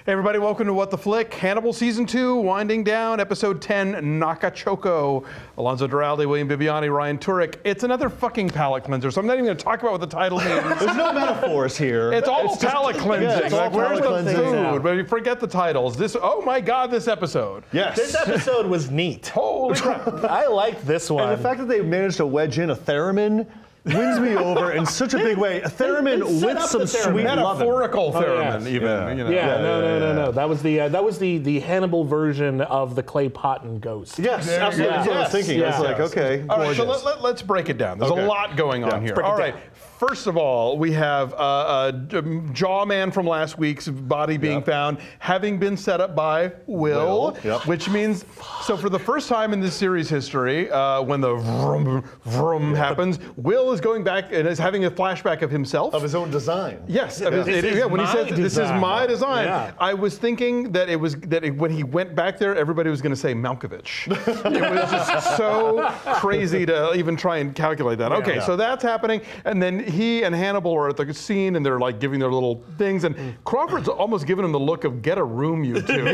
Hey everybody, welcome to What the Flick. Hannibal Season 2, winding down, Episode 10, Naka-Choko. Alonso Duralde, William Bibiani, Ryan Turek. It's another fucking palate cleanser, so I'm not even going to talk about what the title means. There's no metaphors here. It's all palate cleansing. Yeah, like, where's the food? Yeah. But you forget the titles. This, oh my God, this episode. Yes. This episode was neat. Holy crap. I liked this one. And the fact that they managed to wedge in a theremin wins me over in such a big way. A theremin with some sweet loving. Metaphorical theremin, even. Yeah. You know. No. That was the Hannibal version of the clay pot and ghost. Yes, absolutely. That's what I was thinking. Yes. I was like, okay. All right, so gorgeous. let's break it down. There's a lot going on here. break it All right. down. First of all, we have Jaw Man from last week's body being found, having been set up by Will. Which means, so for the first time in this series history, when the vroom, vroom happens, Will is going back and is having a flashback of himself. Of his own design. Yes, This is when he my says this is my design, Yeah. I was thinking that when he went back there, everybody was going to say Malkovich. It was just so crazy to even try and calculate that. Okay, so that's happening, and then he and Hannibal are at the scene, and they're like giving their little things, and Crawford's almost giving him the look of "Get a room, you two."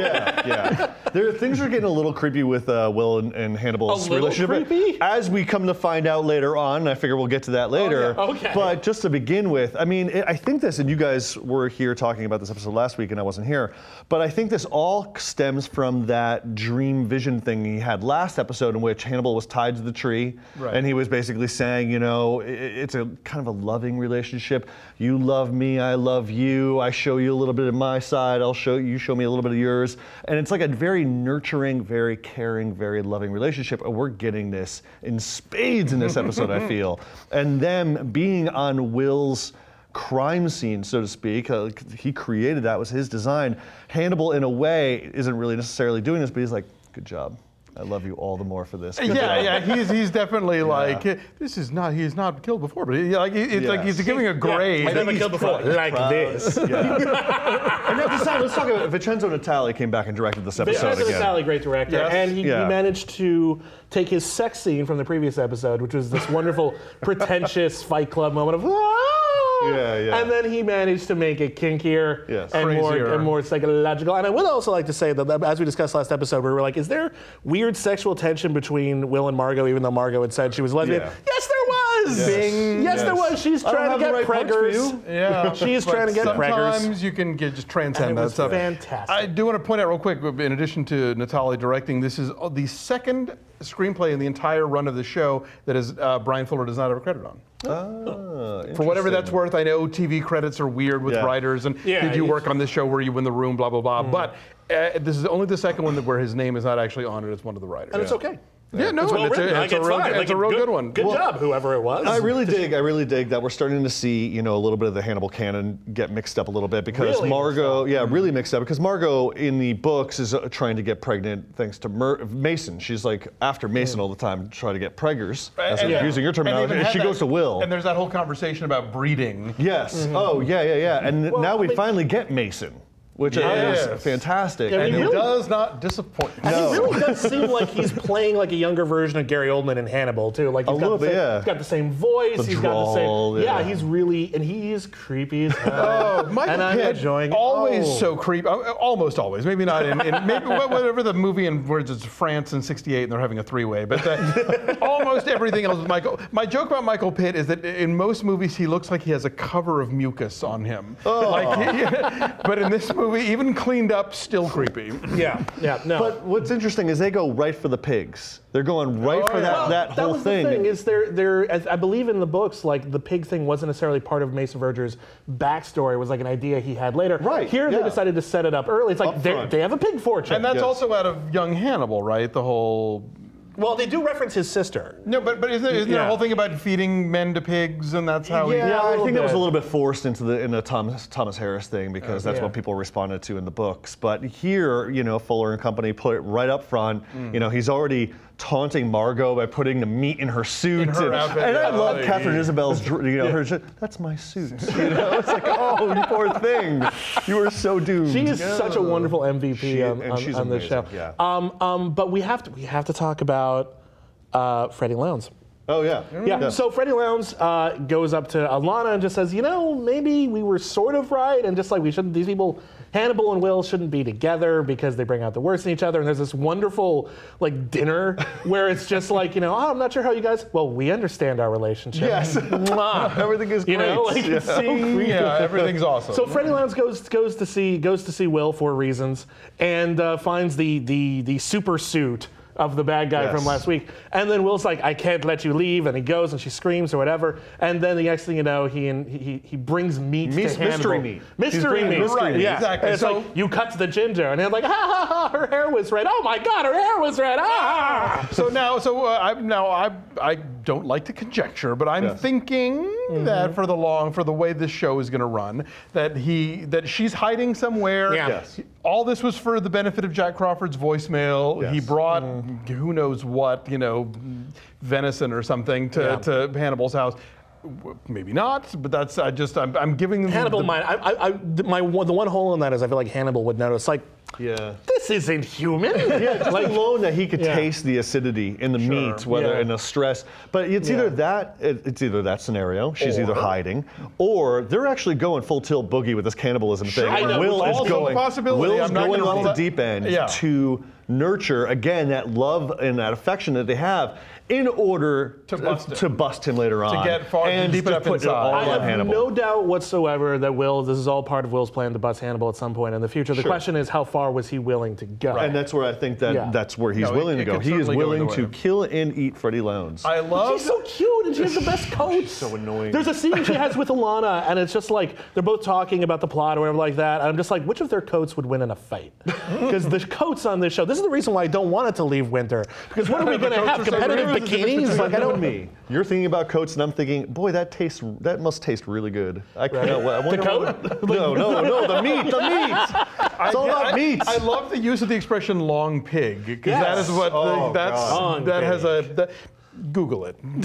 Things are getting a little creepy with Will and Hannibal's relationship. creepy? As we come to find out later on, I figure we'll get to that later. Okay. But just to begin with, I mean, I think this, and you guys were here talking about this episode last week, and I wasn't here, but I think this all stems from that dream vision thing he had last episode, in which Hannibal was tied to the tree, and he was basically saying, you know, it's a kind of a loving relationship. You love me, I love you. I show you a little bit of my side. You show me a little bit of yours. And it's like a very nurturing, very caring, very loving relationship. And we're getting this in spades in this episode, I feel. And them being on Will's crime scene, so to speak. He created that, was his design. Hannibal, in a way, isn't really necessarily doing this, but he's like, good job. I love you all the more for this. He's definitely like, he's not killed before, but it's like he's giving a grade. I never killed before. Like this. And let's talk about Vincenzo Natali came back and directed this episode Vincenzo again. Natali, great director, and he managed to take his sex scene from the previous episode, which was this wonderful, pretentious Fight Club moment of and then he managed to make it kinkier and more psychological. And I would also like to say that, as we discussed last episode, we were like, is there weird sexual tension between Will and Margot, even though Margot had said she was lesbian? Yes, there was! Bing. Yes, there was. She's trying to get preggers. Yeah. She's trying to get preggers. Sometimes you can just transcend that stuff. Fantastic. I do want to point out real quick, in addition to Natali directing, this is the second screenplay in the entire run of the show that is Bryan Fuller does not have a credit on. For whatever that's worth, I know TV credits are weird with writers, and did you work on this show where you win the room, blah, blah, blah. But this is only the second one where his name is not actually on it as one of the writers. And it's okay. Yeah, no, it's a real good one. Good job, whoever it was. I really dig that we're starting to see, you know, a little bit of the Hannibal canon get mixed up a little bit, because really Margot, really mixed up, because Margot in the books is trying to get pregnant thanks to Mason. She's like after Mason all the time, trying to get preggers, as I'm using your terminology, and she goes to Will. And there's that whole conversation about breeding. Yes. Oh, yeah. And now we finally get Mason, which is fantastic. And he does not disappoint. And he really does seem like he's playing like a younger version of Gary Oldman in Hannibal too. Like he's got the same voice. He's got the same. He's really, and he is creepy as hell. Michael Pitt, always so creepy. Almost always. Maybe not in maybe whatever the movie in where it's France in '68 and they're having a three-way. But almost everything else is Michael. My joke about Michael Pitt is that in most movies he looks like he has a cover of mucus on him. But in this movie, even cleaned up, still creepy. No. But what's interesting is they go right for the pigs. They're going right for that whole thing. The thing is, as I believe in the books, like the pig thing wasn't necessarily part of Mason Verger's backstory. It was like an idea he had later. Right. Here they decided to set it up early. It's like they have a pig fortune. And that's also out of young Hannibal, right? The whole. Well, they do reference his sister. No, but isn't there a whole thing about feeding men to pigs, and that's how I think that was a little bit forced into the Thomas Harris thing, because that's what people responded to in the books. But here, you know, Fuller and company put it right up front. You know, he's already taunting Margot by putting the meat in her suit. In her outfit, and I love Catherine Isabel's, that's my suit. You know, it's like, oh, you poor thing. You were so doomed. She is such a wonderful MVP on the show. But we have to talk about Freddie Lowndes. Oh, yeah. So Freddie Lowndes goes up to Alana and just says, you know, maybe we were sort of right, and just like we shouldn't, these people Hannibal and Will shouldn't be together because they bring out the worst in each other. And there's this wonderful like dinner where it's just like, oh, I'm not sure how you guys. Well, we understand our relationship. Yes, everything is great. It's so creepy. Yeah, everything's awesome. So Freddie Lounds goes to see Will for reasons and finds the super suit of the bad guy from last week. And then Will's like, I can't let you leave. And he goes and she screams or whatever. And then the next thing you know, he brings meat to Hannibal. Mystery meat. Mystery meat. Right, yeah. exactly. And it's like, you cut the ginger. And they're like, ha ha ha, her hair was red. Oh my God, her hair was red. Ah! I don't like to conjecture, but I'm thinking that for the way this show is going to run, that she's hiding somewhere. Yeah. Yes. All this was for the benefit of Jack Crawford's voicemail. Yes. He brought who knows what, venison or something to Hannibal's house. Maybe not, but that's I'm giving them Hannibal. The one hole in that is I feel like Hannibal would notice like. Yeah. This isn't human. Just alone that he could taste the acidity in the meat, whether in a stress. But it's either that scenario. She's either hiding, or they're actually going full tilt boogie with this cannibalism thing. And Will is going. Will's going off the deep end to nurture again that love and that affection that they have in order to bust him later on. To get far and deep enough inside. I have no doubt whatsoever that this is all part of Will's plan to bust Hannibal at some point in the future. The question is, how far was he willing to go? Right. And that's where I think that's where he's willing to go. He is willing to kill and eat Freddie Lounds. She's so cute and she has the best coats. So annoying. There's a scene she has with Alana and it's just like they're both talking about the plot or whatever like that. And I'm just like, which of their coats would win in a fight? Because the coats on this show, this is the reason why I don't want it to leave winter. Because what are we going to have? Competitive bikinis? Like, I don't. You're thinking about coats, and I'm thinking, boy, that must taste really good. I cannot. I wonder the coat? No, the meat. It's all about meat. I love the use of the expression "long pig" because that is what has a. Google it. So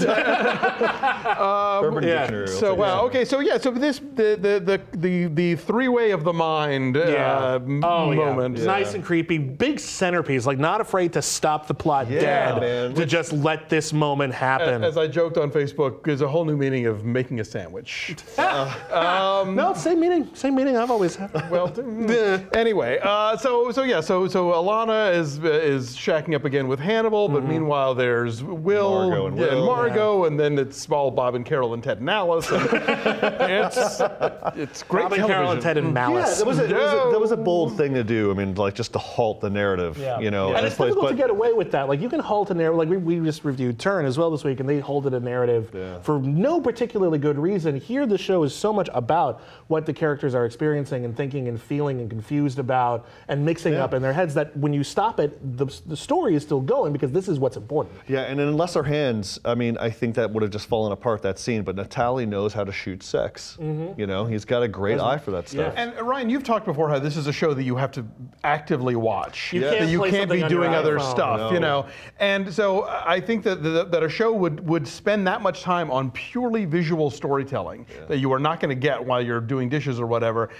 this the three-way of the mind moment. Nice and creepy, big centerpiece, like not afraid to stop the plot dead to just let this moment happen. As I joked on Facebook, there's a whole new meaning of making a sandwich. No, same meaning I've always had. Well, anyway, so Alana is shacking up again with Hannibal, but meanwhile there's Will. Margot, and then it's all Bob and Carol and Ted and Alice. And it's great. Bob and Carol and Ted and Malice. Yeah, that was a bold thing to do. I mean, like just to halt the narrative. And it's difficult to get away with that. Like you can halt a narrative. Like we just reviewed Turn as well this week, and they halted a narrative for no particularly good reason. Here, the show is so much about what the characters are experiencing and thinking and feeling and confused about and mixing up in their heads. That when you stop it, the story is still going because this is what's important. Yeah, and in Lesser Hands. I mean, I think that would have just fallen apart, that scene, but Natalie knows how to shoot sex. He's got a great eye for that stuff. And Ryan, you've talked before how this is a show that you have to actively watch. That you can't be doing other stuff, No. And so I think that a show would spend that much time on purely visual storytelling that you are not going to get while you're doing dishes or whatever.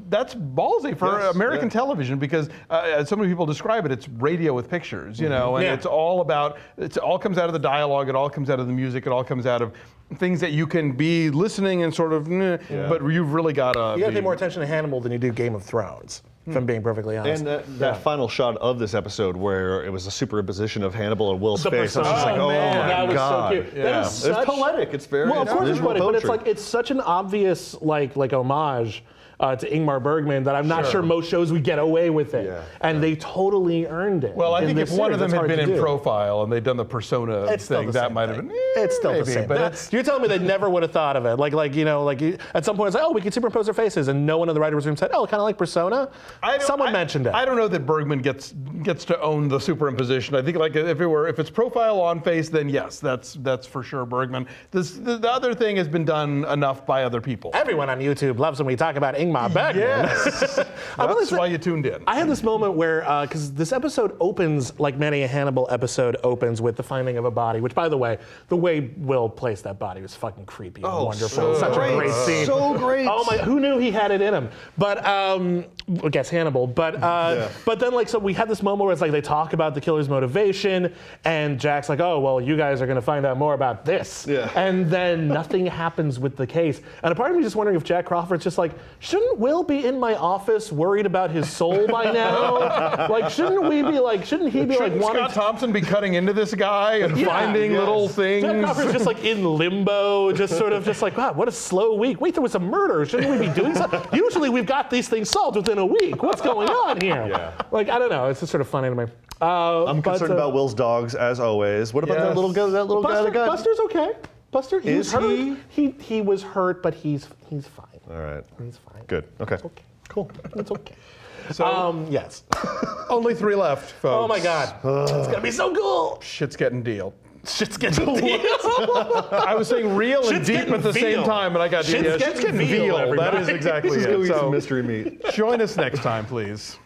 That's ballsy for American television because, as so many people describe it, it's radio with pictures, and it's all about, it all comes out of the dialogue, it all comes out of the music, it all comes out of things that you can be listening and sort of, but you've really got to. You got to pay more attention to Hannibal than you do Game of Thrones. If I'm being perfectly honest. And that final shot of this episode where it was a superimposition of Hannibal and Will's face, I was just like, oh my God. So cute. That is it's poetic. It's very well, of course it's poetic, poetry. but it's such an obvious like homage to Ingmar Bergman that I'm not sure most shows would get away with it. And they totally earned it. Well, I think if one of them had been in Profile and they'd done the persona thing, that might have been. It's still the same. But you're telling me they never would have thought of it. At some point it's like, oh, we could superimpose their faces, and no one in the writer's room said, oh, kind of like Persona. Someone mentioned it. I don't know that Bergman gets to own the superimposition. I think if it's Profile on face, then yes, that's for sure Bergman. The other thing has been done enough by other people. Everyone on YouTube loves when we talk about Ingmar Bergman. Yes. That's why you tuned in. I had this moment where, because this episode opens like many a Hannibal episode opens with the finding of a body, which, by the way, the way Will placed that body was fucking creepy and wonderful. Such a great scene. So great. Oh my, who knew he had it in him? But, I guess Hannibal. But then, so we had this moment where it's like they talk about the killer's motivation, and Jack's like, oh, well, you guys are going to find out more about this. Yeah. And then nothing happens with the case. And a part of me just wondering if Jack Crawford's just like, should shouldn't Will be in my office worried about his soul by now? Like, shouldn't he be like wanting Scott Thompson be cutting into this guy and finding little things? Jack Crawford's just like in limbo, just sort of just like, wow, what a slow week. Wait, there was a murder. Shouldn't we be doing something? Usually we've got these things solved within a week. What's going on here? Yeah. Like, I don't know. It's just sort of funny to me. I'm concerned about Will's dogs, as always. What about that little guy? That little guy that got... Buster's okay. Buster, he was hurt. He was hurt, but he's fine. All right. He's fine. Good. Okay. It's okay. Cool. It's okay. So, yes. Only 3 left, folks. Oh my God. It's gonna be so cool. Shit's getting deal. Shit's getting deal. I was saying real and deep at the same time, and I got Shit's getting veal, That is exactly it. Let's go eat So some mystery meat. join us next time, please.